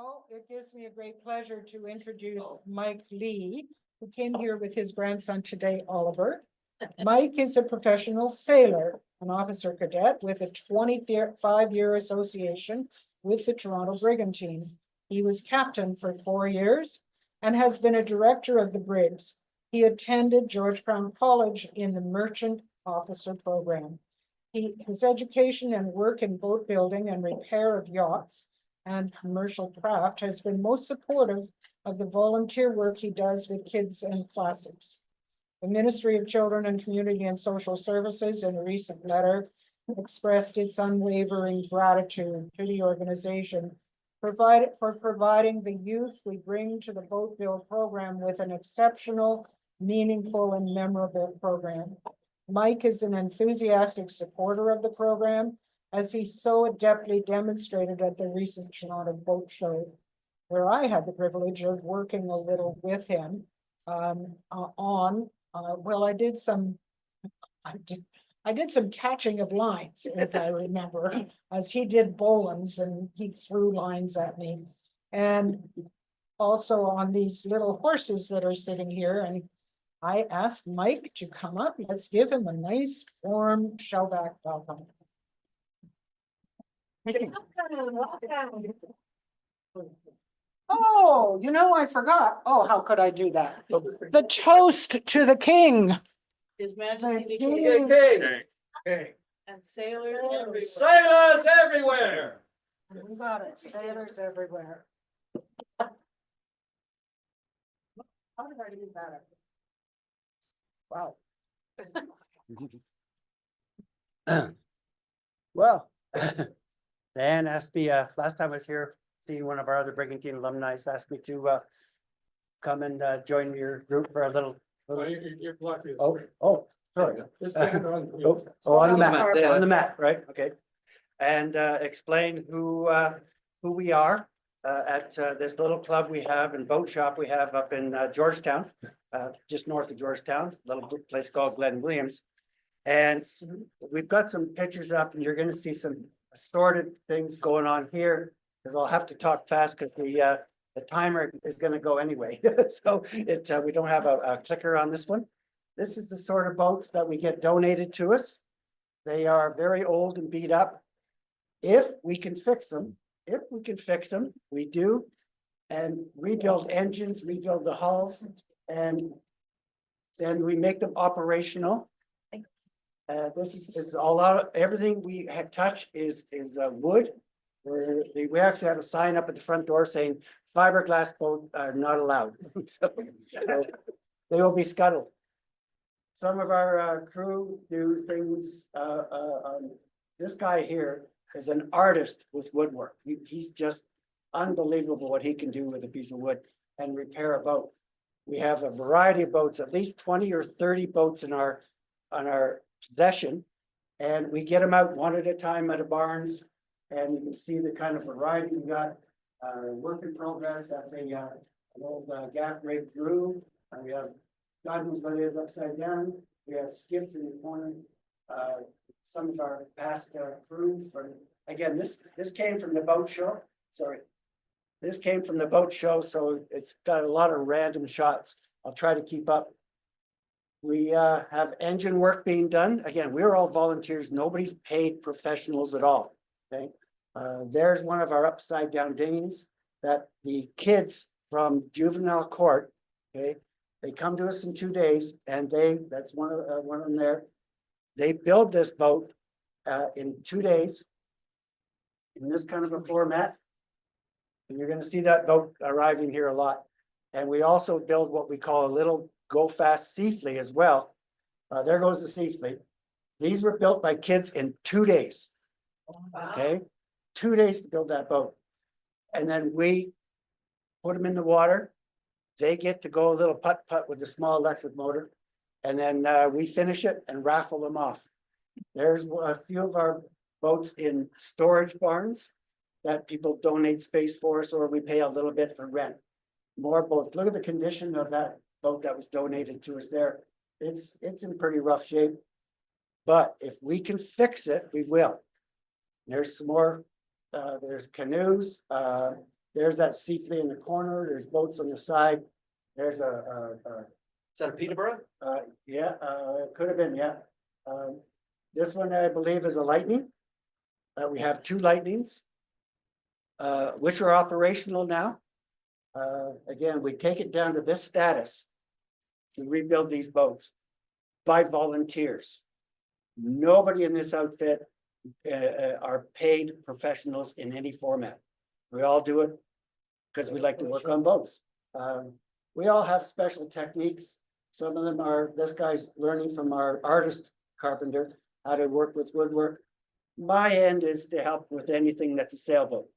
Now, it gives me a great pleasure to introduce Mike Leigh, who came here with his grandson today, Oliver. Mike is a professional sailor, an officer cadet with a 25-year association with the Toronto Brigantine. He was captain for 4 years and has been a director of the Brigs. He attended George Crown College in the Merchant Officer Program. His education and work in boat building and repair of yachts and commercial craft has been most supportive of the volunteer work he does with kids and classics. The Ministry of Children and Community and Social Services, in a recent letter, expressed its unwavering gratitude to the organization for providing the youth we bring to the Boat Build program with an exceptional, meaningful, and memorable program. Mike is an enthusiastic supporter of the program, as he so adeptly demonstrated at the recent Toronto Boat Show, where I had the privilege of working a little with him I did some catching of lines, as I remember, as he did bowlines and he threw lines at me. And also on these little horses that are sitting here, and I asked Mike to come up. Let's give him a nice warm shellback welcome. Oh, I forgot. Oh, how could I do that? The toast to the king. His Majesty the King. King and sailors everywhere. Sailors everywhere. We got it. Sailors everywhere. How did I do that? Wow. Well, Dan asked me, last time I was here, seeing one of our other Brigantine alumni, asked me to come and join your group for a little. You're blocking. Oh, sorry. Just stand on. On the mat, right? Okay. And explain who we are at this little club we have in Boatshop we have up in Georgetown, just north of Georgetown, a little place called Glen Williams. And we've got some pictures up, and you're going to see some assorted things going on here, because I'll have to talk fast because the timer is going to go anyway. So we don't have a clicker on this one. This is the sort of boats that we get donated to us. They are very old and beat up. If we can fix them, we do, and rebuild engines, rebuild the hulls, and then we make them operational. This is a lot of everything we have touched is wood. We actually have a sign up at the front door saying fiberglass boats are not allowed. So they will be scuttled. Some of our crew do things. This guy here is an artist with woodwork. He's just unbelievable what he can do with a piece of wood and repair a boat. We have a variety of boats, at least 20 or 30 boats on our possession, and we get them out one at a time at a barns, and you can see the kind of variety we got. Work in progress. That's an old gaff rig through. We have God knows what it is upside down. We have skips in the corner. Some of our past crews. Again, this came from the boat show. Sorry, this came from the boat show, so it's got a lot of random shots. I'll try to keep up. We have engine work being done. Again, we're all volunteers. Nobody's paid professionals at all. Okay. There's one of our upside down dinghies that the kids from juvenile court, okay, they come to us in 2 days, and that's one of them there. They build this boat in 2 days in this kind of a floor mat. And you're going to see that boat arriving here a lot. And we also build what we call a little go fast sea flea as well. There goes the sea flea. These were built by kids in 2 days. Okay, 2 days to build that boat. And then we put them in the water. They get to go a little putt-putt with the small electric motor. And then we finish it and raffle them off. There's a few of our boats in storage barns that people donate space for us, or we pay a little bit for rent. More boats. Look at the condition of that boat that was donated to us there. It's in pretty rough shape. But if we can fix it, we will. There's some more, there's canoes. there's that sea flea in the corner, there's boats on the side. There's Is that a Peterborough? yeah, it could have been, yeah. This one I believe is a lightning. We have two lightnings. Which are operational now. Again, we take it down to this status. To rebuild these boats by volunteers. Nobody in this outfit are paid professionals in any format. We all do it because we like to work on boats. We all have special techniques. Some of them are, this guy's learning from our artist carpenter how to work with woodwork. My end is to help with anything that's a sailboat,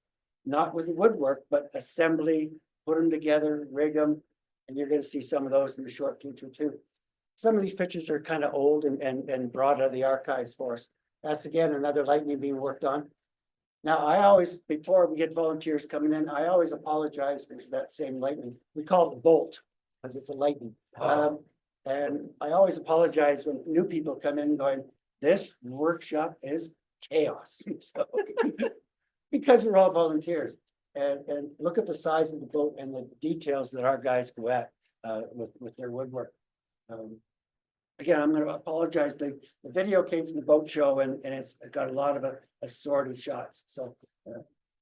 not with woodwork, but assembly, put them together, rig them. And you're gonna see some of those in the short future too. Some of these pictures are kind of old and brought out of the archives for us. That's again, another lightning being worked on. Now, I always, before we get volunteers coming in, I always apologize for that same lightning. We call it the bolt, because it's a lightning. And I always apologize when new people come in going, this workshop is chaos. So, because we're all volunteers. And look at the size of the boat and the details that our guys go at with their woodwork. Again, I'm gonna apologize. The video came from the boat show and it's got a lot of assorted shots. So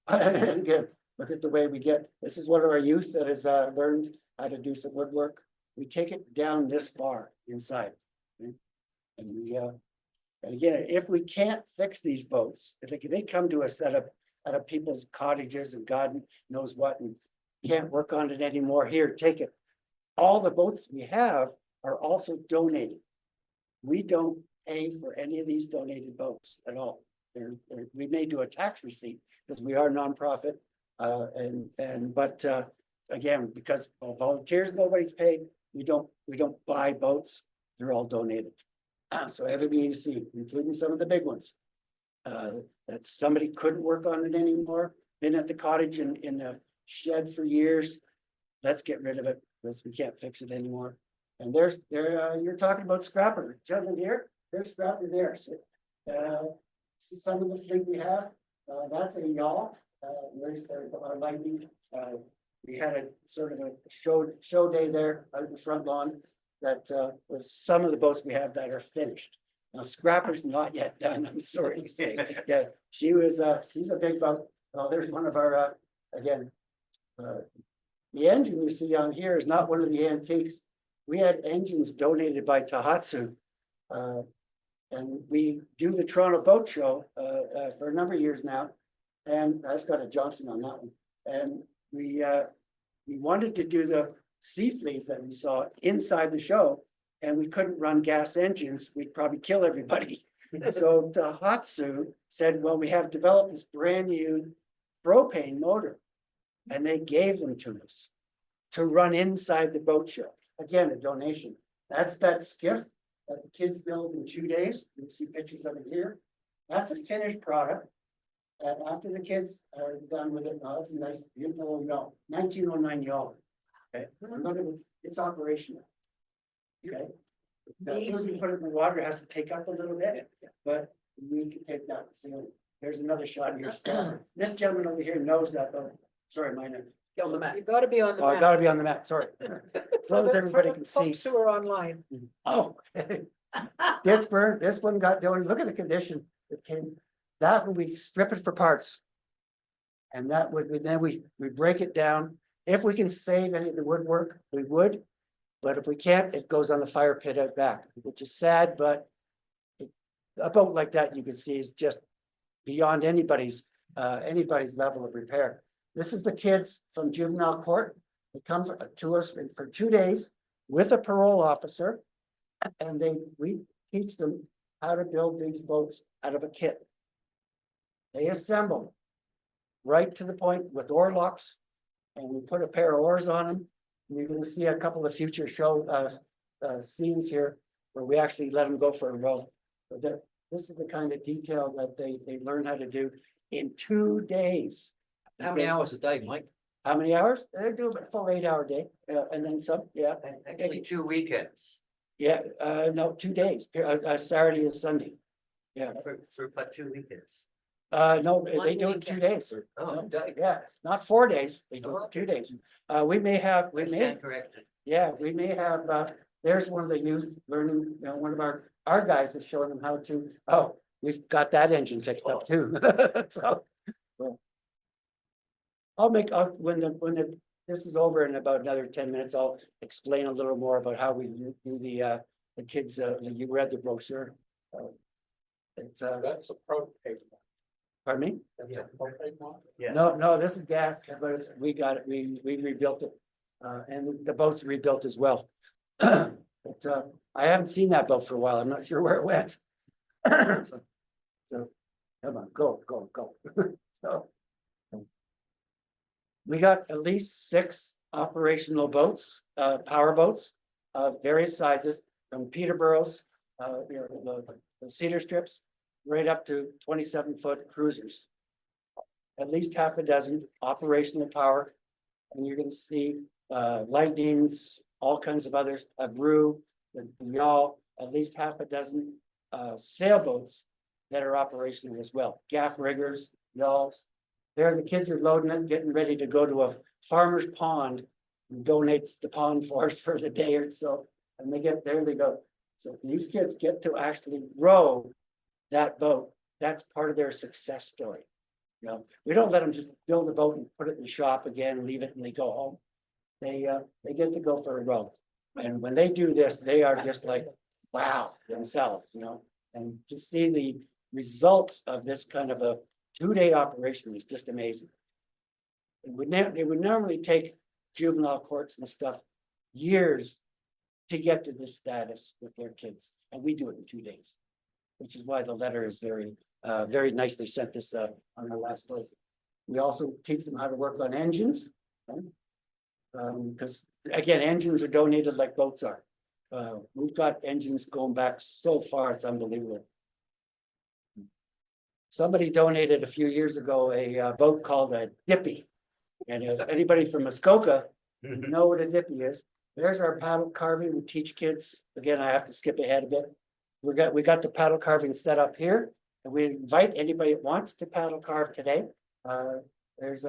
again, look at the way we get. This is one of our youth that has learned how to do some woodwork. We take it down this far inside. And we and again, if we can't fix these boats, if they come to us out of people's cottages and God knows what, and can't work on it anymore, here, take it. All the boats we have are also donated. We don't pay for any of these donated boats at all. We may do a tax receipt because we are nonprofit. But again, because of volunteers, nobody's paid. We don't buy boats. They're all donated. So everything you see, including some of the big ones. That somebody couldn't work on it anymore, been at the cottage in the shed for years. Let's get rid of it because we can't fix it anymore. And you're talking about scrapper. Gentlemen here, there's scrapper there. So, this is some of the fleet we have. That's a yawl. There's our lightning. We had a sort of a show day there out in the front lawn that with some of the boats we have that are finished. Now Scrapper's not yet done, I'm sorry to say. Yeah, she's a big boat. Oh, there's one of our, again, the engine you see on here is not one of the antiques. We had engines donated by Tohatsu. And we do the Toronto Boat Show for a number of years now. And that's got a Johnson on that one. And we wanted to do the sea fleas that we saw inside the show. And we couldn't run gas engines, we'd probably kill everybody. So Tohatsu said, well, we have developed this brand new propane motor. And they gave them to us to run inside the boat show. Again, a donation. That's that skiff that the kids build in 2 days. You can see pictures of it here. That's a finished product. And after the kids are done with it, now that's a nice, beautiful yawl, 1909 yawl. Okay, it's operational. Okay. Now, as soon as we put it in the water, it has to take up a little bit, but we can take that. So there's another shot here. This gentleman over here knows that, though. Sorry, mine. On the map. You gotta be on the Oh, I map. gotta be on the map, sorry. Close, For everybody the can see. folks who are online. Oh, okay. This one got donated. Look at the condition. It came, that would we strip it for parts. And that would, then we break it down. If we can save any of the woodwork, we would. But if we can't, it goes on the fire pit out back, which is sad, but a boat like that, you can see, is just beyond anybody's level of repair. This is the kids from juvenile court. They come to us for 2 days with a parole officer. And we teach them how to build these boats out of a kit. They assemble right to the point with oar locks. And we put a pair of oars on them. And you're gonna see a couple of future show scenes here where we actually let them go for a row. But this is the kind of detail that they learn how to do in 2 days. How many hours a day, Mike? How many hours? They do a full 8-hour day, and then some, yeah. Actually, 2 weekends. Yeah, no, 2 days, Saturday and Sunday. Yeah, For about 2 weekends. No, One they do it in 2 days. Oh, No, day. Yeah, not 4 days, they do it in 2 days. We may have, I stand corrected. yeah, we may have, there's one of the youth learning, one of our guys is showing them how to, oh, we've got that engine fixed up too. So. well, this is over in about another 10 minutes, I'll explain a little more about how we do the kids, you read the brochure. It's, That's a propane. pardon me? Yeah. Propane one? Yeah. No, this is gas, but we got it, we rebuilt it, and the boat's rebuilt as well. But, I haven't seen that boat for a while, I'm not sure where it went. So, come on, go. So. We got at least 6 operational boats, power boats of various sizes, from Peterboroughs, the cedar strips, right up to 27-foot cruisers. At least half a dozen operational power, and you're gonna see lightnings, all kinds of others, a brew, the yawl, at least half a dozen sailboats that are operational as well. Gaff riggers, yawls. There, the kids are loading it, getting ready to go to a farmer's pond, who donates the pond for us for the day or so, and they get there, they go. So these kids get to actually row that boat. That's part of their success story. You know, we don't let them just build a boat and put it in the shop again, leave it, and they go home. They get to go for a row, and when they do this, they are just like, wow, themselves, you know. And to see the results of this kind of a 2-day operation is just amazing. It would normally take juvenile courts and stuff years to get to this status with their kids, and we do it in 2 days, which is why the letter is very nicely sent this on our last day. We also teach them how to work on engines, because again, engines are donated like boats are. We've got engines going back so far, it's unbelievable. Somebody donated a few years ago a boat called a Dippy. And if anybody from Muskoka know what a Dippy is, there's our paddle carving. We teach kids. Again, I have to skip ahead a bit. We got the paddle carving set up here, and we invite anybody that wants to paddle carve today. There's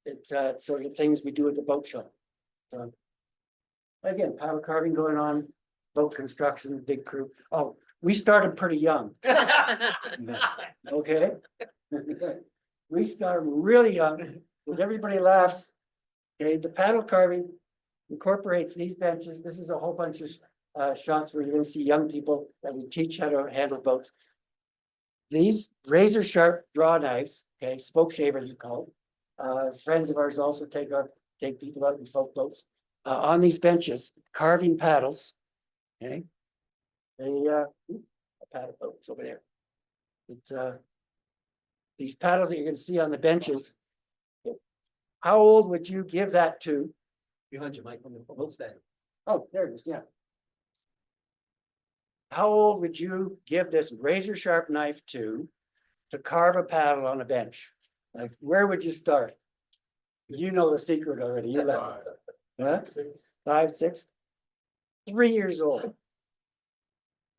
it's sort of things we do at the boat show. So again, paddle carving going on, boat construction, big crew. Oh, we started pretty young. Okay. We started really young, because everybody laughs. Okay, the paddle carving incorporates these benches. This is a whole bunch of shots where you're gonna see young people that we teach how to handle boats. These razor sharp draw knives, okay, spoke shavers are called. Friends of ours also take people out in folk boats. On these benches, carving paddles, okay? A paddle boat's over there. It's these paddles that you're gonna see on the benches. How old would you give that to? Behind you, Mike, on the boat stand. Oh, there it is, yeah. How old would you give this razor sharp knife to carve a paddle on a bench? Like, where would you start? You know the secret already. You let us. Huh? 5, 6, 3 years old.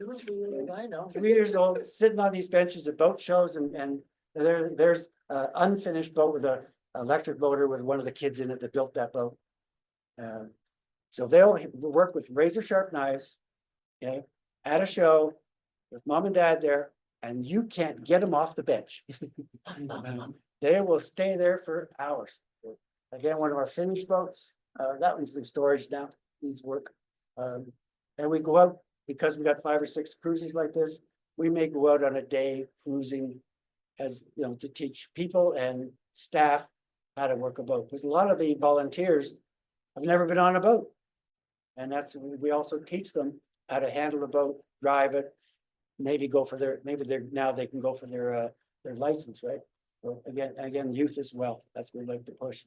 I know. 3 years old, sitting on these benches at boat shows, and there's an unfinished boat with a electric motor with one of the kids in it that built that boat. So they'll work with razor sharp knives, okay, at a show with mom and dad there, and you can't get them off the bench. They will stay there for hours. Again, one of our finished boats, that one's in storage now, needs work. And we go out, because we got 5 or 6 cruises like this, we may go out on a day cruising, as you know, to teach people and staff how to work a boat. Because a lot of the volunteers have never been on a boat. And we also teach them how to handle a boat, drive it, maybe now they can go for their license, right? So again, youth as well. That's what we like to push.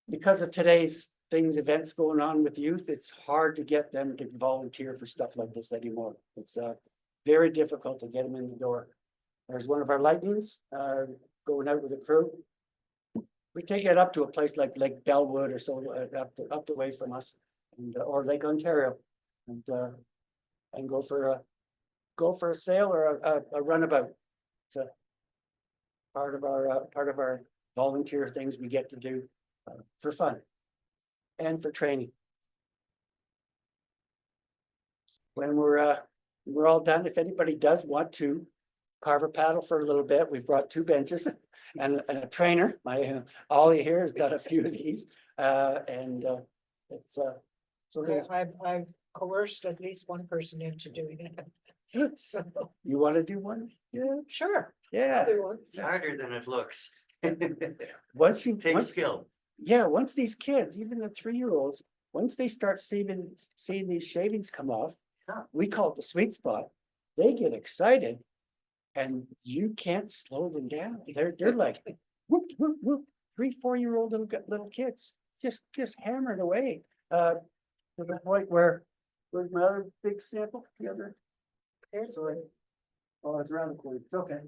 Because of today's events going on with youth, it's hard to get them to volunteer for stuff like this anymore. It's very difficult to get them in the door. There's one of our lightnings going out with a crew. We take it up to a place like Lake Bellwood or so, up the way from us, or Lake Ontario, and go for a sail or a runabout. So part of our volunteer things we get to do for fun and for training. When we're all done, if anybody does want to carve a paddle for a little bit, we've brought 2 benches and a trainer. My Ollie here has done a few of these, and it's sort of. I've coerced at least one person into doing it. So, You want to do one? Yeah, sure. yeah. Other one. It's harder than it looks. Once you Takes once, skill. yeah, once these kids, even the 3-year-olds, once they start seeing these shavings come off, we call it the sweet spot. They get excited, and you can't slow them down. They're like whoop whoop whoop. 3-4-year-old little kids just hammering away. To the point where's my other big sample? The other. Sorry. Oh, it's around the corner. It's okay.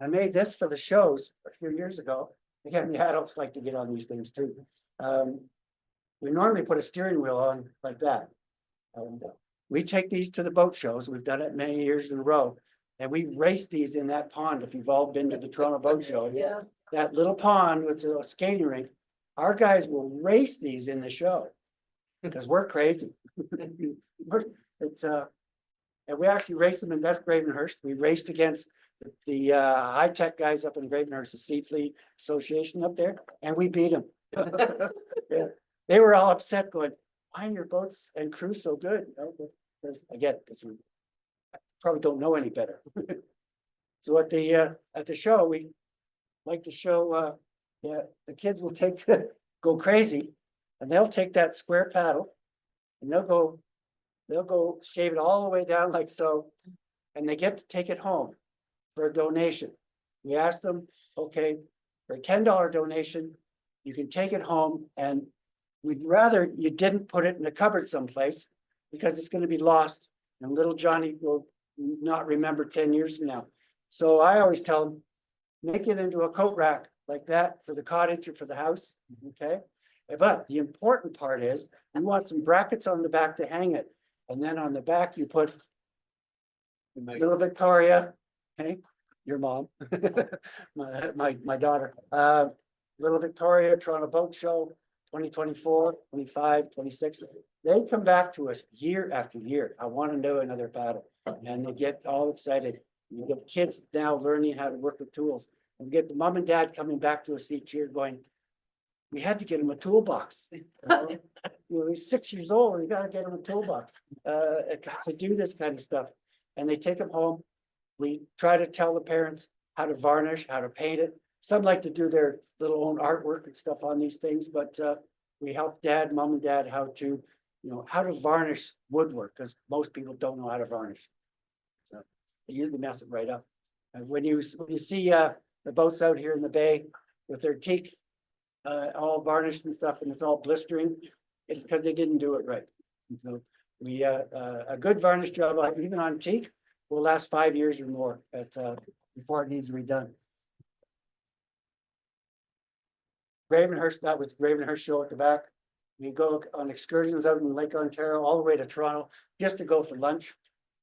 I made this for the shows a few years ago. Again, the adults like to get on these things too. We normally put a steering wheel on like that. We take these to the boat shows. We've done it many years in a row. And we race these in that pond. If you've all been to the Toronto Boat Show. Yeah. That little pond with a skating rink. Our guys will race these in the show. Because we're crazy. It's and we actually raced them in West Gravenhurst. We raced against the high-tech guys up in Gravenhurst, the Sea Fleet Association up there, and we beat them. Yeah. They were all upset going, why are your boats and crews so good? You know, because again, because we probably don't know any better. So at the show, we like to show the kids will go crazy, and they'll take that square paddle and they'll go shave it all the way down like so, and they get to take it home for a donation. We ask them, okay, for a $10 donation, you can take it home, and we'd rather you didn't put it in a cupboard someplace because it's going to be lost and little Johnny will not remember 10 years from now. So I always tell them, make it into a coat rack like that for the cottage or for the house, okay? But the important part is you want some brackets on the back to hang it. And then on the back, you put little Victoria, okay, your mom, my daughter, little Victoria, Toronto Boat Show, 2024, 25, 26. They come back to us year after year. I want to know another paddle. And they get all excited. You get kids now learning how to work with tools. And we get the mom and dad coming back to us each year going, we had to get him a toolbox. You know, he's 6 years old and you got to get him a toolbox to do this kind of stuff. And they take them home. We try to tell the parents how to varnish, how to paint it. Some like to do their little own artwork and stuff on these things, but we help mom and dad how to, how to varnish woodwork, because most people don't know how to varnish. So they usually mess it right up. And when you see the boats out here in the bay with their teak all varnished and stuff, and it's all blistering, it's because they didn't do it right. So we a good varnish job, even on teak, will last 5 years or more before it needs to be done. Gravenhurst, that was Gravenhurst show at the back. We go on excursions out in Lake Ontario all the way to Toronto just to go for lunch.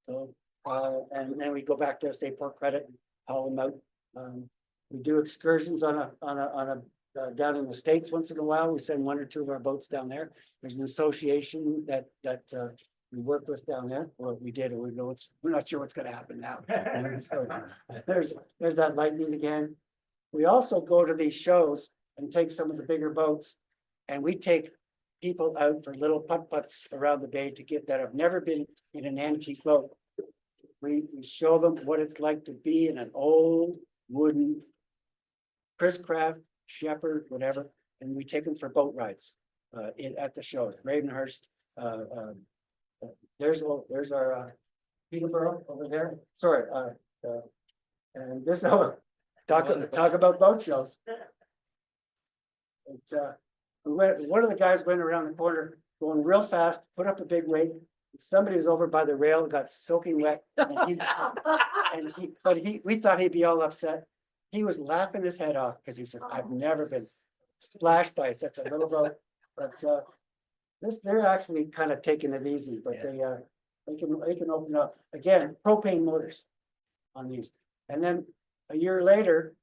So and then we go back to say Port Credit, haul them out. We do excursions on a down in the States once in a while. We send 1 or 2 of our boats down there. There's an association that we work with down there, or we did, or we're not sure what's going to happen now. So there's that lightning again. We also go to these shows and take some of the bigger boats, and we take people out for little putt-putts around the bay that have never been in an antique boat. We show them what it's like to be in an old wooden Chris Craft, Shepherd, whatever, and we take them for boat rides at the show. Gravenhurst. There's our Peterborough over there. Sorry, and this talk about boat shows. It's one of the guys went around the corner going real fast, put up a big weight. Somebody was over by the rail, got soaking wet, we thought he'd be all upset. He was laughing his head off because he says, "I've never been splashed by such a little boat." But they're actually kind of taking it easy, but they can open up again. Propane motors. on these. And then a year later,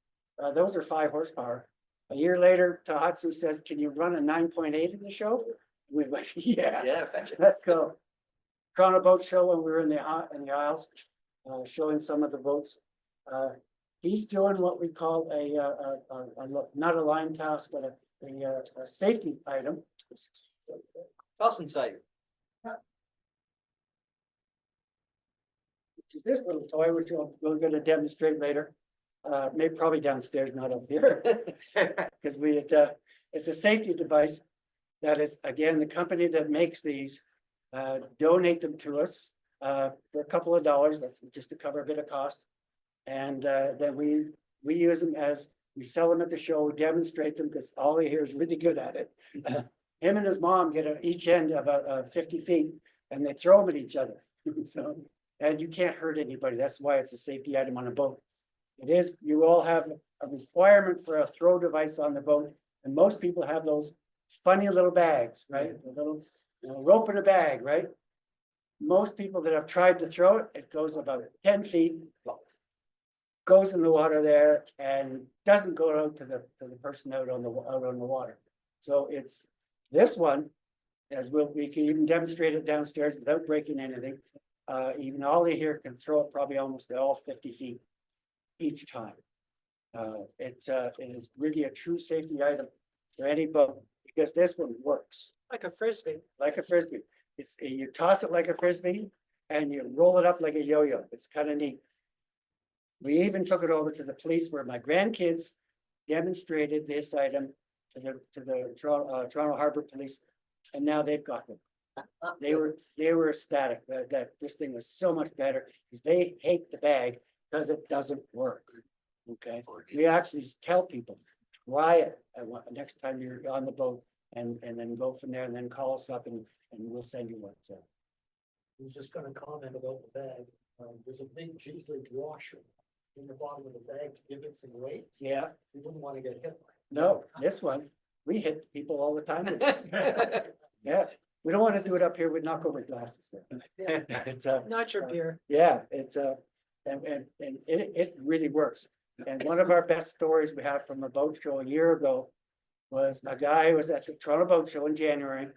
those are 5 horsepower. A year later, Tohatsu says, can you run a 9.8 in the show? We went, yeah, Yeah, betcha. let's go. Toronto Boat Show, and we were in the aisles, showing some of the boats. He's doing what we call not a line task, but a safety item. Toss inside. Which is this little toy, which we're gonna demonstrate later. Maybe probably downstairs, not up here. Because it's a safety device that is, again, the company that makes these, donate them to us, for a couple of dollars, that's just to cover a bit of cost. And, then we use them we sell them at the show, we demonstrate them, because Ollie here is really good at it. Him and his mom get each end of 50 feet, and they throw them at each other. So, and you can't hurt anybody, that's why it's a safety item on a boat. It is, you all have a requirement for a throw device on the boat, and most people have those funny little bags, right? A little rope in a bag, right? Most people that have tried to throw it, it goes about 10 feet, goes in the water there, and doesn't go out to the person out on the water. So it's this one, we can even demonstrate it downstairs without breaking anything. Even Ollie here can throw it probably almost all 50 feet each time. It is really a true safety item for any boat, because this one works Like a frisbee. like a frisbee. You toss it like a frisbee and you roll it up like a yo-yo. It's kind of neat. We even took it over to the police where my grandkids demonstrated this item to the Toronto Harbor Police, and now they've got them. They were ecstatic that this thing was so much better, because they hate the bag because it doesn't work. Okay, we actually tell people, try it next time you're on the boat, and then go from there, and then call us up and we'll send you one. So I was just gonna comment about the bag. There's a big G-Link washer in the bottom of the bag to give it some weight. yeah, You wouldn't want to get hit. no, this one, we hit people all the time with this. Yeah, we don't want to do it up here with knock over glasses there. It's Not your beer. yeah, it's and it really works. And one of our best stories we have from a boat show a year ago was a guy who was at the Toronto Boat Show in January.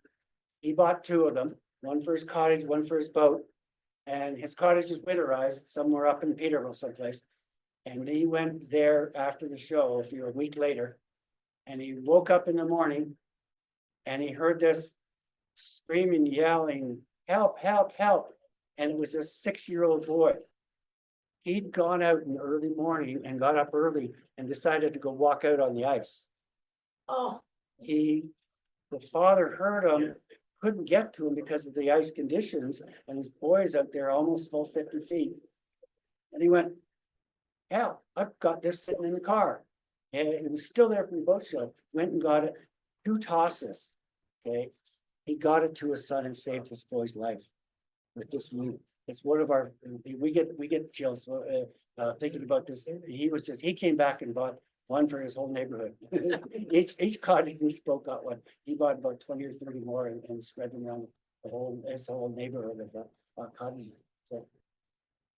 He bought 2 of them, one for his cottage, one for his boat. And his cottage is winterized somewhere up in Peterville someplace. And he went there after the show a week later. And he woke up in the morning and he heard this screaming, yelling, help, help, help. And it was a 6-year-old boy. He'd gone out in the early morning and got up early and decided to go walk out on the ice. Oh, The father heard him, couldn't get to him because of the ice conditions, and his boy's out there almost full 50 feet. And he went, hell, I've got this sitting in the car. And it was still there from the boat show. Went and got it, 2 tosses. Okay, he got it to his son and saved his boy's life with this move. It's one of our, we get chills thinking about this. He came back and bought one for his whole neighborhood. Each cottage each boat got one. He bought about 20 or 30 more and spread them around his whole neighborhood of cottages. So,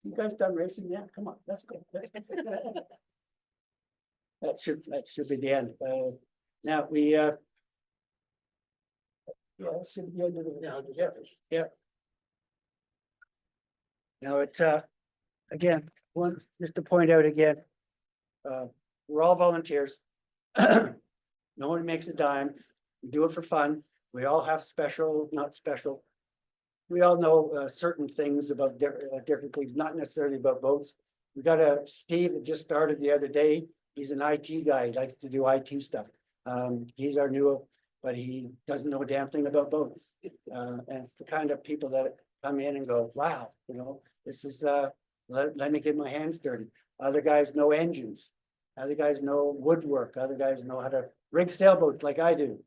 you guys done racing yet? Come on, let's go. That should be the end. Now we yeah, that should be the end of the. Yeah. Now it's again, just to point out again, we're all volunteers. No one makes a dime. We do it for fun. We all have special, not special. We all know certain things about different things, not necessarily about boats. We got Steve that just started the other day. He's an IT guy. He likes to do IT stuff. He's our new, but he doesn't know a damn thing about boats. And it's the kind of people that come in and go, wow, this is, let me get my hands dirty. Other guys know engines. Other guys know woodwork. Other guys know how to rig sailboats like I do.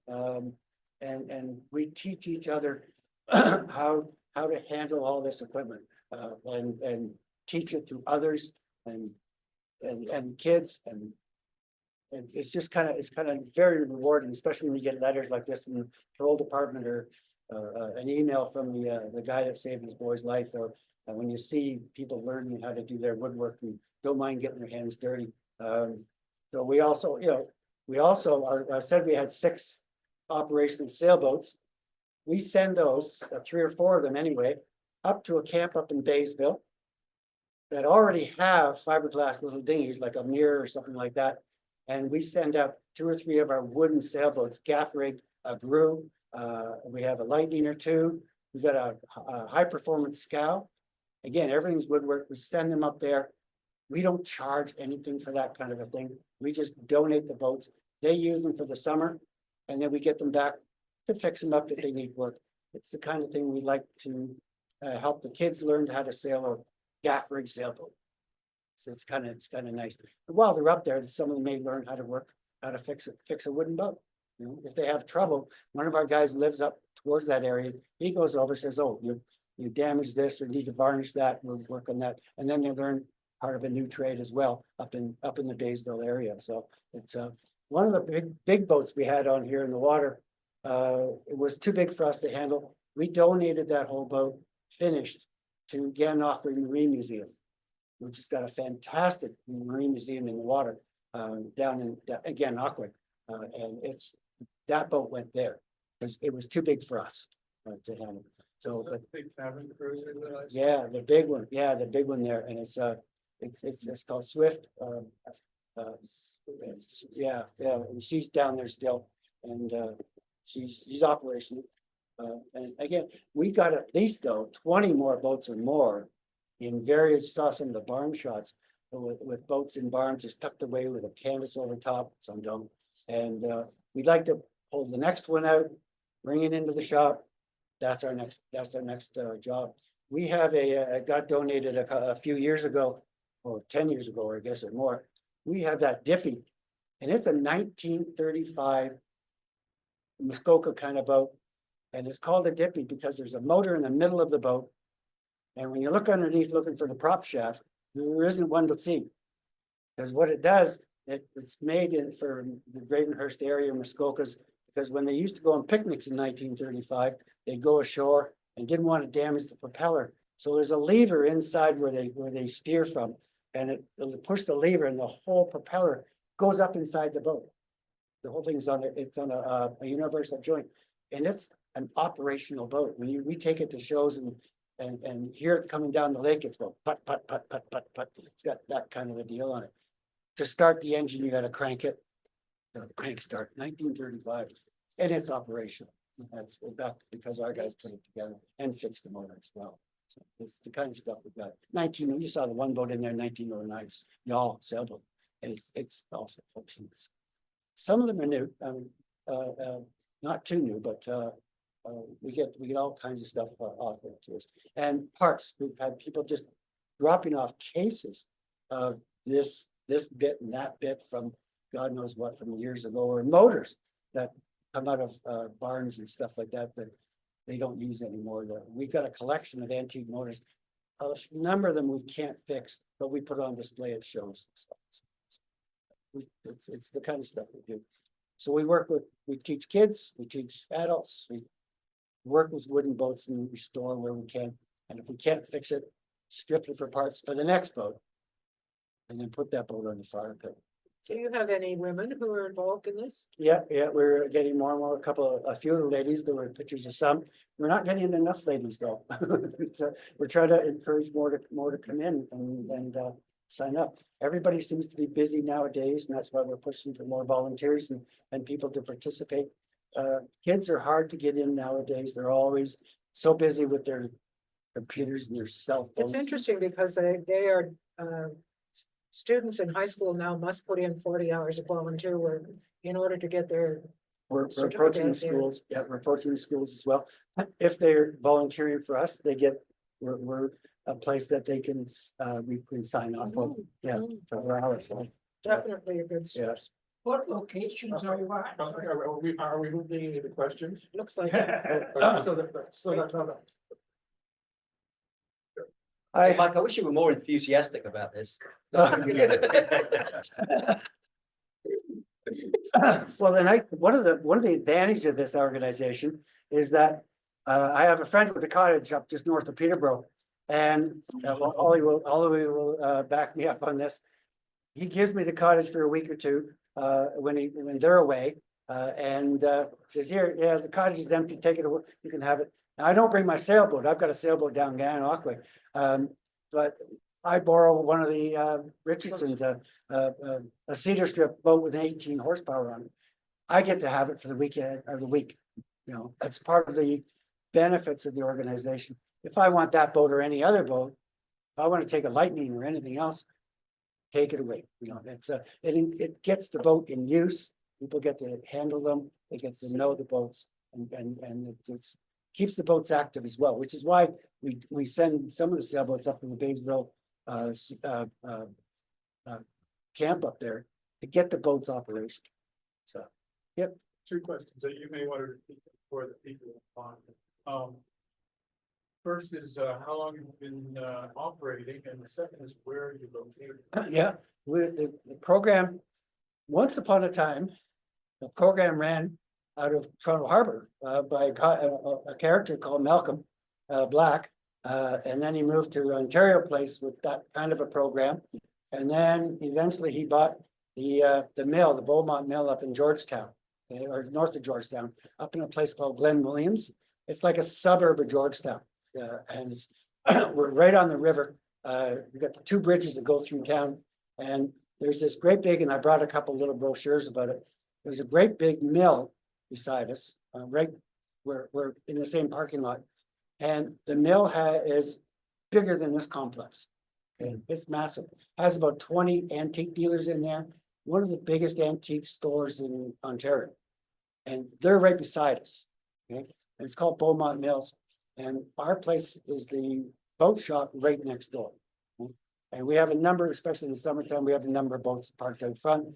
And we teach each other how to handle all this equipment and teach it to others and kids. And it's just kind of very rewarding, especially when you get letters like this from the patrol department or an email from the guy that saved his boy's life, or when you see people learning how to do their woodworking, don't mind getting their hands dirty. So we also, I said we had 6 operational sailboats. We send those, 3 or 4 of them anyway, up to a camp up in Baysville that already have fiberglass little dinghies, like a mirror or something like that. And we send up 2 or 3 of our wooden sailboats, gaff rigged, a brew. We have a lightning or 2. We've got a high performance scow. Again, everything's woodwork. We send them up there. We don't charge anything for that kind of a thing. We just donate the boats. They use them for the summer, and then we get them back to fix them up if they need work. It's the kind of thing we like to help the kids learn how to sail a gaff rig sailboat. So it's kind of nice. But while they're up there, some of them may learn how to fix a wooden boat. You know, if they have trouble, one of our guys lives up towards that area. He goes over, says, "Oh, you damaged this or need to varnish that. We'll work on that." And then they learn part of a new trade as well up in the Baysville area. So it's one of the big boats we had on here in the water. It was too big for us to handle. We donated that whole boat finished to Gananoque Marine Museum, which has got a fantastic marine museum in the water down in Gananoque. And that boat went there because it was too big for us to handle. So, but Big cabin cruiser. yeah, the big one. Yeah, the big one there, and it's called Swift. Yeah, and she's down there still, and she's operational. And again, we got at least 20 more boats or more in various. Saw some of the barn shots with boats in barns just tucked away with a canvas over top. Some don't, and we'd like to pull the next one out, bring it into the shop. That's our next job. We have got donated a few years ago, or 10 years ago, or I guess or more. We have that Dippy, and it's a 1935 Muskoka kind of boat, and it's called a Dippy because there's a motor in the middle of the boat, and when you look underneath looking for the prop shaft, there isn't one to see, because what it does, it's made for the Gravenhurst area, Muskokas, because when they used to go on picnics in 1935, they'd go ashore and didn't want to damage the propeller. So there's a lever inside where they steer from, and it'll push the lever and the whole propeller goes up inside the boat. The whole thing is on a universal joint, and it's an operational boat. When we take it to shows and hear it coming down the lake, it's going put, put, put, put, put, put. It's got that kind of a deal on it. To start the engine, you got to crank it. The crank start 1935, and it's operational. That's back because our guys put it together and fixed the motor as well. So it's the kind of stuff we've got. You saw the one boat in there, 1909, y'all sailboat, and it's also functions. Some of them are new, not too new, but we get all kinds of stuff offered to us. And parts, we've had people just dropping off cases of this bit and that bit from God knows what from years ago, or motors that come out of barns and stuff like that they don't use anymore. We've got a collection of antique motors. A number of them we can't fix, but we put on display at shows and stuff. It's the kind of stuff we do. So we teach kids, we teach adults, we work with wooden boats and restore where we can. And if we can't fix it, strip it for parts for the next boat, and then put that boat on the fire pit. Do you have any women who are involved in this? Yeah, we're getting more and more. A few of the ladies, there were pictures of some. We're not getting enough ladies though. We're trying to encourage more to come in and sign up. Everybody seems to be busy nowadays, and that's why we're pushing for more volunteers and people to participate. Kids are hard to get in nowadays. They're always so busy with their computers and their cell phones. It's interesting because they are students in high school now must put in 40 hours of volunteer work in order to get their We're approaching the schools. Yeah, we're approaching the schools as well. If they're volunteering for us, we're a place that we can sign off for. Yeah, for hours. definitely a good Yeah. source. What locations are you at? Are we moving any of the questions? Looks like So that's not. Hey, Mike, I wish you were more enthusiastic about this. Well, one of the advantages of this organization is that I have a friend with a cottage up just north of Peterborough. And well, Ollie will back me up on this. He gives me the cottage for a week or two when they're away. And says, here, yeah, the cottage is empty, take it away, you can have it. Now, I don't bring my sailboat. I've got a sailboat down Gananoque. But I borrow one of the Richardson's, a cedar strip boat with 18 horsepower on it. I get to have it for the weekend or the week. You know, that's part of the benefits of the organization. If I want that boat or any other boat, if I want to take a Lightning or anything else, take it away. You know, it gets the boat in use. People get to handle them. They get to know the boats, and it's keeps the boats active as well, which is why we send some of the sailboats up in the Baysville camp up there to get the boats operation. So, yep. Two questions that you may want to repeat for the people on. First is, how long you've been operating, and the second is where are you located? Yeah, the program, once upon a time, the program ran out of Toronto Harbor by a character called Malcolm Black. And then he moved to Ontario Place with that kind of a program. And then eventually he bought the mill, the Beaumont Mill up in Georgetown, or north of Georgetown, up in a place called Glen Williams. It's like a suburb of Georgetown. And it's, we're right on the river. We've got the two bridges that go through town. And there's this great big, and I brought a couple little brochures about it. There's a great big mill beside us, right? We're in the same parking lot. And the mill is bigger than this complex. Okay, it's massive. Has about 20 antique dealers in there. One of the biggest antique stores in Ontario. And they're right beside us. Okay, and it's called Beaumont Mills. And our place is the boat shop right next door. And we have a number, especially in the summertime, we have a number of boats parked out front.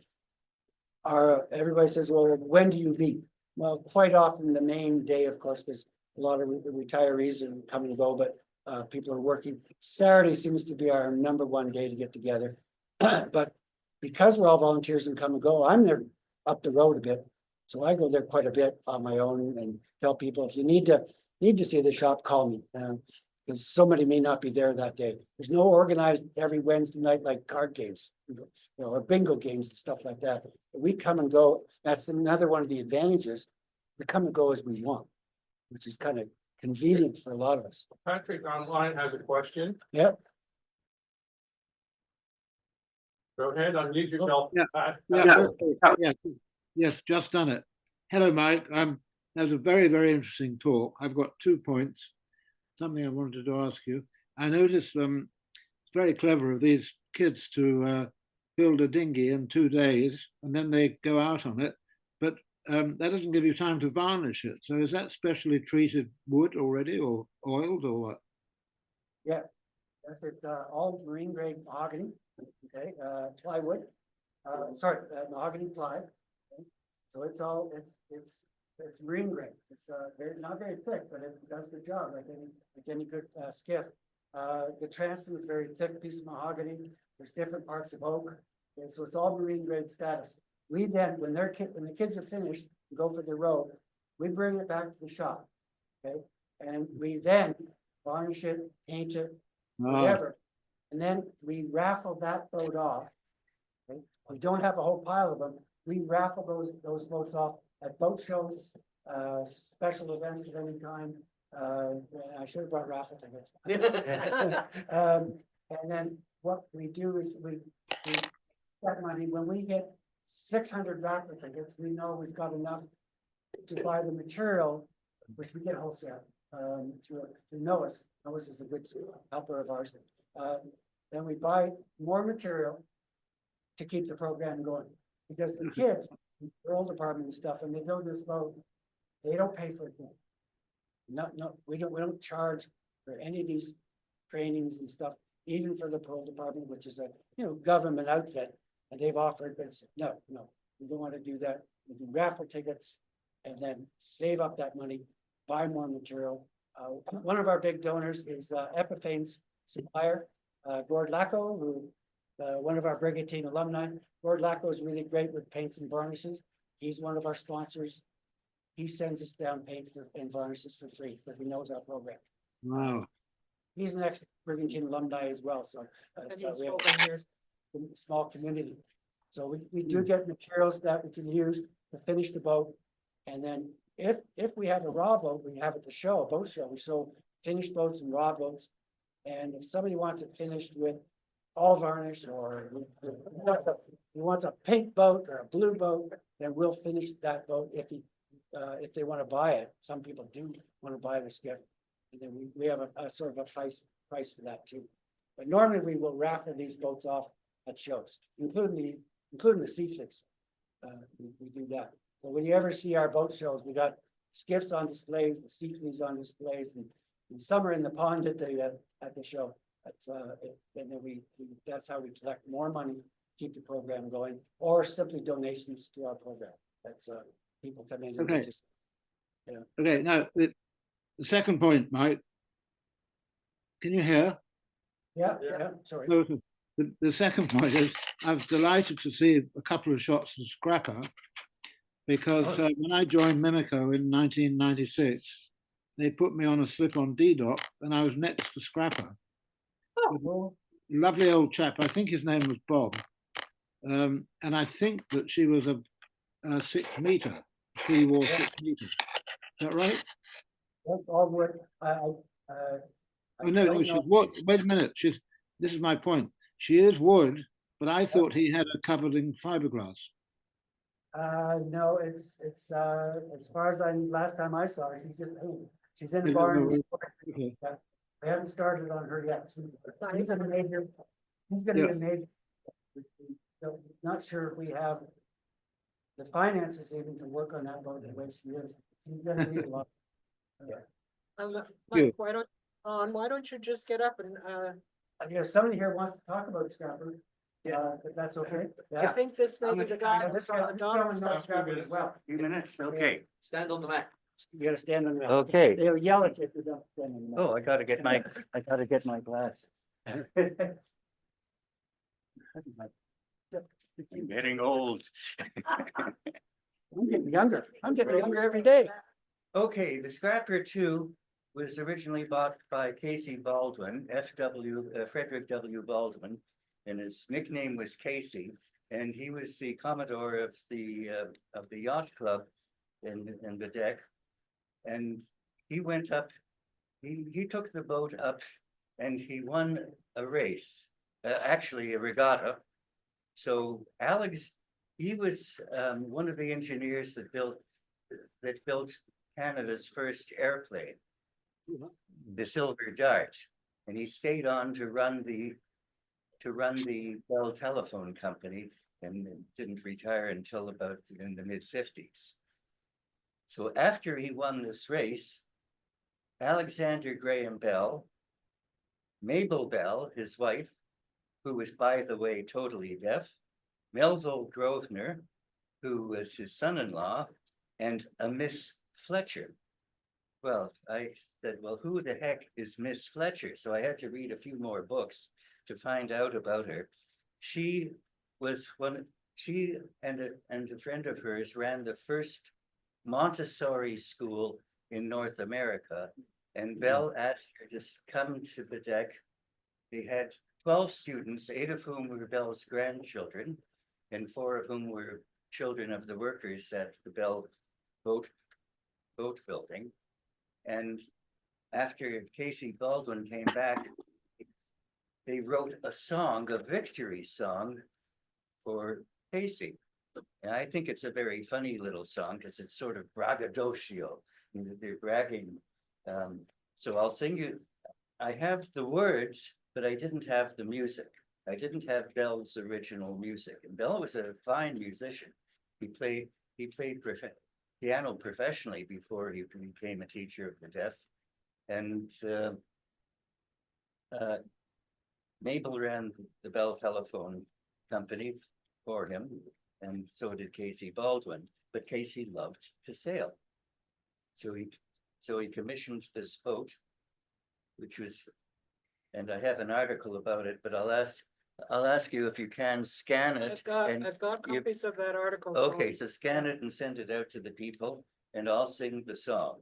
Everybody says, well, when do you meet? Well, quite often the main day, of course, because a lot of retirees are coming and go, but people are working. Saturday seems to be our #1 day to get together. But because we're all volunteers and come and go, I'm there up the road a bit. So I go there quite a bit on my own and tell people, if you need to see the shop, call me. Because somebody may not be there that day. There's no organized every Wednesday night like card games, or bingo games and stuff like that. We come and go. That's another one of the advantages. We come and go as we want, which is kind of convenient for a lot of us. Patrick online has a question. Yep. Go ahead, unmute yourself. Yeah. Pat. Yes, just done it. Hello, Mike. That was a very, very interesting talk. I've got 2 points. Something I wanted to ask you. I noticed it's very clever of these kids to build a dinghy in 2 days and then they go out on it, but that doesn't give you time to varnish it. So is that specially treated wood already, or oiled, or what? Yeah, it's all marine grade mahogany. Okay, plywood. Mahogany ply. Okay. So it's marine grade. It's not very thick, but it does the job like any good skiff. The transom is very thick piece of mahogany. There's different parts of oak. Okay, so it's all marine grade status. We then, when the kids are finished, go for the row, we bring it back to the shop. Okay, and we then varnish it, paint it, whatever, and then we raffle that boat off. Okay, we don't have a whole pile of them. We raffle those boats off at boat shows, special events of any kind. I should have brought raffle tickets. And then what we do is we get money. When we get 600 raffle tickets, we know we've got enough to buy the material, which we get wholesale through Noah's. Noah's is a good helper of ours. Then we buy more material to keep the program going, because the kids, the old department and stuff, and they build this boat, they don't pay for it. No, we don't charge for any of these trainings and stuff, even for the parole department, which is a government outfit, and they've offered, but no, we don't want to do that. We do raffle tickets and then save up that money, buy more material. One of our big donors is Epiphane's supplier, Gord Lacko, who one of our Brigantine alumni. Gord Lacko is really great with paints and varnishes. He's one of our sponsors. he sends us down paint for and varnishes for free because he knows our program. Wow. He's an ex-Brigantine alumni as well, so. And it's, he's we have spoken here. a small community. So we do get materials that we can use to finish the boat. And then if we have a raw boat, we have it to show, a boat show, we show finished boats and raw boats. And if somebody wants it finished with all varnish or he wants a pink boat or a blue boat, then we'll finish that boat if they want to buy it. Some people do want to buy the skiff. And then we have a sort of a price for that too. But normally we will raffle these boats off at shows, including the sea flicks. We do that. So when you ever see our boat shows, we got skiffs on displays, the sea fleas on displays, and some are in the pond at the show. And then that's how we collect more money, keep the program going, or simply donations to our program. That's people come in and Okay. just. Okay, now the second point, Mike. Can you hear? Yeah, sorry. No, the second point is I was delighted to see a couple of shots of Scrapper because when I joined Mimico in 1996, they put me on a slip-on D dock and I was next to Scrapper. Oh, Lovely old chap. I think his name was Bob. And I think that she was a 6 meter. She wore 6 meters. Is that right? that's all wood. Oh no, she's wood. Wait a minute. This is my point. She is wood, but I thought he had her covered in fiberglass. No, it's as far as last time I saw her, she's in the No, barn. no, okay. We haven't started on her yet. He's gonna be a major. So not sure if we have the finances even to work on that boat the way she is. She's gonna need a lot. You. Mike, why don't you just get up and, Somebody here wants to talk about Scrapper. But that's okay. I think this may be the guy This who's on the gentleman knows daughter's side. Scrapper as well. Few minutes, okay. Stand on the mat. You gotta stand on the. Okay. They'll yell at you if you don't stand on the. Oh, I gotta get my glasses. I'm getting old. I'm getting younger. I'm getting younger every day. Okay, the Scrapper two was originally bought by Casey Baldwin, Frederick W. Baldwin, and his nickname was Casey, and he was the Commodore of the yacht club in the deck. And he went up, he took the boat up and he won a race, actually a regatta. So Alex, he was one of the engineers that built Canada's first airplane, the Silver Dart, and he stayed on to run the Bell Telephone Company and didn't retire until about in the mid-50s. So after he won this race, Alexander Graham Bell, Mabel Bell, his wife, who was, by the way, totally deaf, Melville Grosvenor, who was his son-in-law, and a Miss Fletcher. Well, I said, well, who the heck is Miss Fletcher? So I had to read a few more books to find out about her. She and a friend of hers ran the first Montessori school in North America. And Bell asked her to come to the deck. They had 12 students, 8 of whom were Bell's grandchildren, and 4 of whom were children of the workers at the Bell boat building. And after Casey Baldwin came back, they wrote a song, a victory song for Casey. And I think it's a very funny little song because it's sort of braggadocio. They're bragging. So I'll sing you. I have the words, but I didn't have the music. I didn't have Bell's original music. And Bell was a fine musician. He played piano professionally before he became a teacher of the deaf. And Mabel ran the Bell Telephone Company for him, and so did Casey Baldwin. But Casey loved to sail, so he commissioned this boat, which was, and I have an article about it. But I'll ask you if you can scan it. I've got copies of that article. Okay, so scan it and send it out to the people. and I'll sing the song.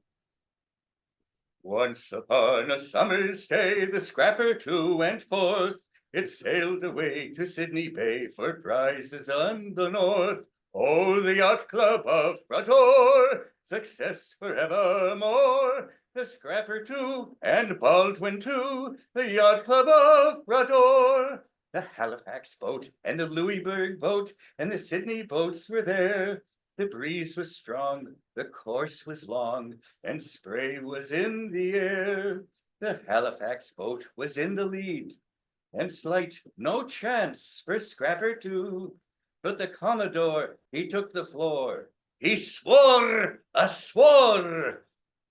Once upon a summer's day, the Scrapper two went forth. It sailed away to Sydney Bay for prizes on the north. Oh, the Yacht Club of Brador, success forevermore. The Scrapper two and Baldwin too, the Yacht Club of Brador. The Halifax boat and the Louisburg boat and the Sydney boats were there. The breeze was strong, the course was long, and spray was in the air. The Halifax boat was in the lead, and slight no chance for Scrapper two. But the Commodore, he took the floor. He swore,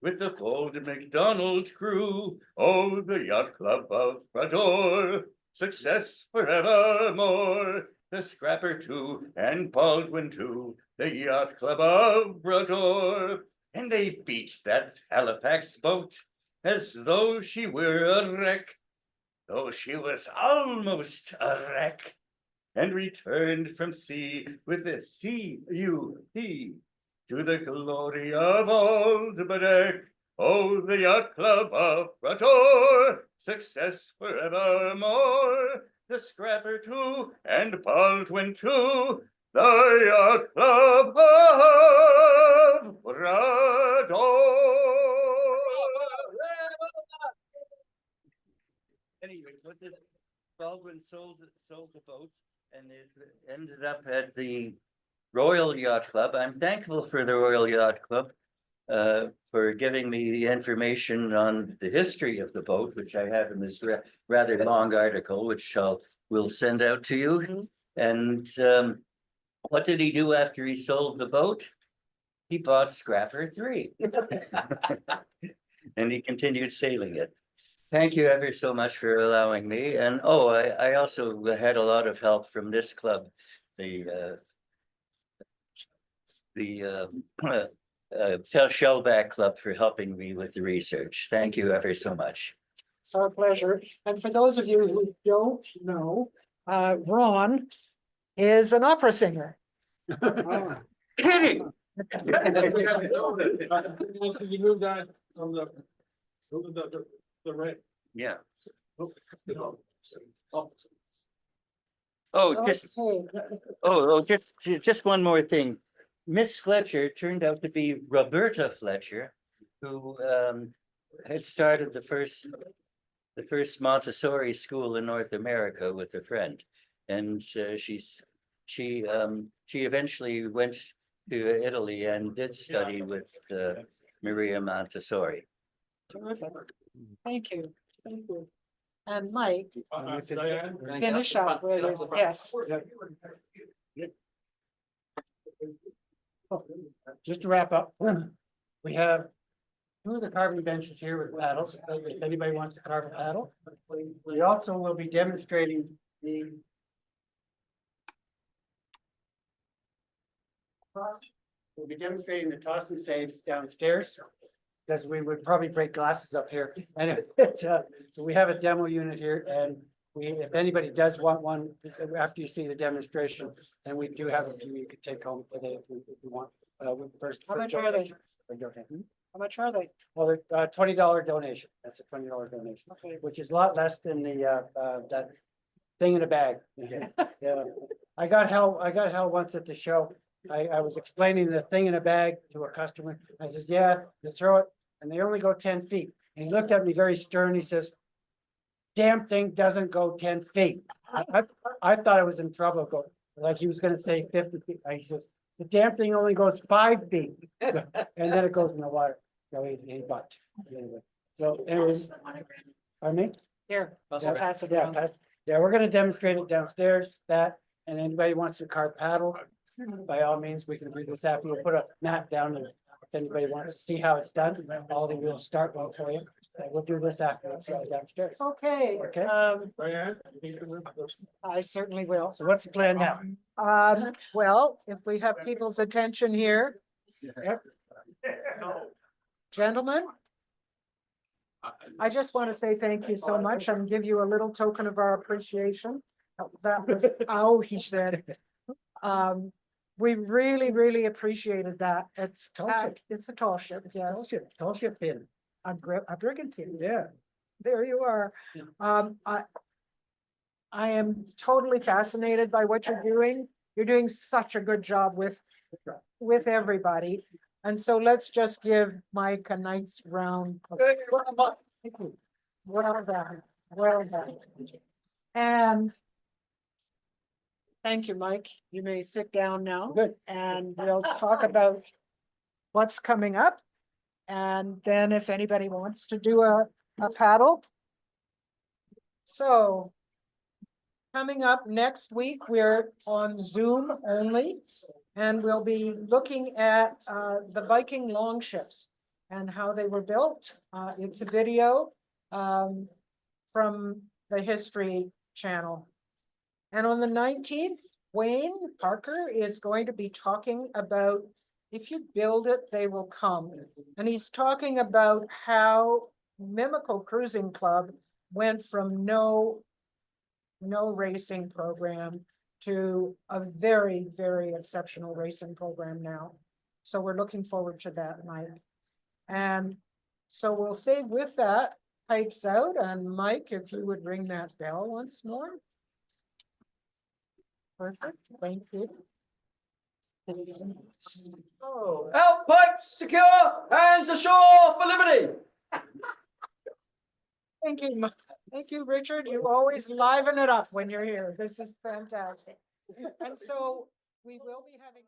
with the bold MacDonald crew. Oh, the Yacht Club of Brador, success forevermore. The Scrapper two and Baldwin too, the Yacht Club of Brador. And they beat that Halifax boat as though she were a wreck, though she was almost a wreck, and returned from sea with a C-U-P to the glory of old Bedeck. Oh, the Yacht Club of Brador, success forevermore. The Scrapper two and Baldwin too, the Yacht Club of Brador. Anyway, what this Baldwin sold the boat, and it ended up at the Royal Yacht Club. I'm thankful for the Royal Yacht Club for giving me the information on the history of the boat, which I have in this rather long article, which will send out to you. And what did he do after he sold the boat? He bought Scrapper 3. And he continued sailing it. Thank you ever so much for allowing me. And I also had a lot of help from this club, the Shellback Club, for helping me with the research. Thank you ever so much. It's our pleasure. And for those of you who don't know, Ron is an opera singer. Oh, Kidding. You moved on from the right. Yeah. Oh. Oh, Okay. just one more thing. Miss Fletcher turned out to be Roberta Fletcher, who had started the first Montessori school in North America with a friend, and she eventually went to Italy and did study with Maria Montessori. Terrific. Thank you. Thank you. And Mike, Diane? finish up with it. Yes. Just to wrap up, we have two of the carving benches here with paddles, if anybody wants to carve a paddle. We also will be demonstrating the we'll be demonstrating the toss and saves downstairs, because we would probably break glasses up here. And so we have a demo unit here, and if anybody does want one after you see the demonstration, then we do have a few you could take home today if you want. First, How much are they? How much are they? Well, they're $20 donation. That's a $20 donation, Okay. which is a lot less than the that thing in a bag. Yeah, I got hell once at the show. I was explaining the thing in a bag to a customer. I says, yeah, you throw it and they only go 10 feet. And he looked at me very stern. He says, damn thing doesn't go 10 feet. I thought I was in trouble, like he was gonna say 50 feet. He says, the damn thing only goes 5 feet. And then it goes in the water. So he bought. Anyway, so anyways, pardon me? Here, I'll pass it Yeah, around. yeah, we're gonna demonstrate it downstairs, that, and anybody wants to carve paddle, by all means, we can do this after. We'll put a mat down, and if anybody wants to see how it's done, Aldi will start one for you. We'll do this after, downstairs. Okay, Okay. Diane? I certainly will. So what's the plan now? Well, if we have people's attention here, gentlemen, I just want to say thank you so much and give you a little token of our appreciation. That was, oh, he said. We really appreciated that. It's, Tall ship. it's a tall ship, yes. Tall ship pin. A brigantine. Yeah. There you are. Yeah. I am totally fascinated by what you're doing. You're doing such a good job with everybody. And so let's just give Mike a nice round. of- Thank you. Well done, well done. And thank you, Mike. You may sit down now. Good. And we'll talk about what's coming up. And then if anybody wants to do a paddle. So coming up next week, we're on Zoom only. And we'll be looking at the Viking longships and how they were built. It's a video from the History Channel. And on the 19th, Wayne Parker is going to be talking about if you build it, they will come. And he's talking about how Mimico Cruising Club went from no racing program to a very exceptional racing program now. So we're looking forward to that, Mike. And so we'll say with that, pipes out, and Mike, if you would ring that bell once more. Perfect, thank you. Oh, out pipes secure, hands ashore for liberty. Thank you, thank you, Richard. You always liven it up when you're here. This is fantastic. And so we will be having.